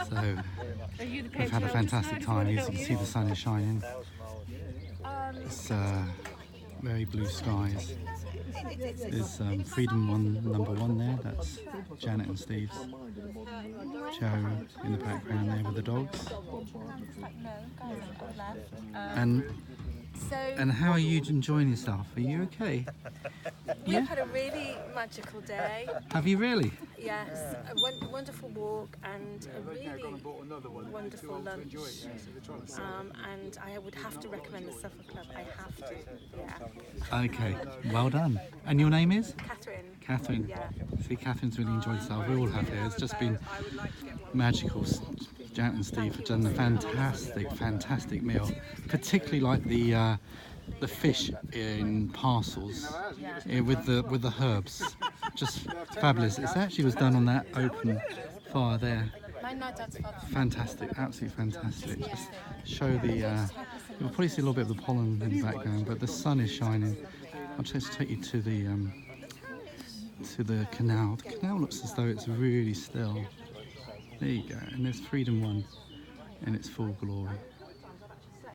So we've had a fantastic time. As you can see, the sun is shining. It's very blue skies. There's Freedom number one there. That's Janet and Steve's. Joe in the background there with the dogs. And how are you enjoying yourself? Are you okay? We've had a really magical day. Have you really? Yes, a wonderful walk and a really wonderful lunch. And I would have to recommend the Suffolk Club. I have to, yeah. Okay, well done. And your name is? Catherine. Catherine. Yeah. See, Catherine's really enjoyed herself. We all have here. It's just been magical. Janet and Steve have done a fantastic meal. Particularly like the fish in parcels with the herbs. Just fabulous. It actually was done on that open fire there. Fantastic, absolutely fantastic. Just show the. You'll probably see a little bit of the pollen in the background, but the sun is shining. I'll just take you to the canal. The canal looks as though it's really still. There you go, and there's Freedom 1 in its full glory.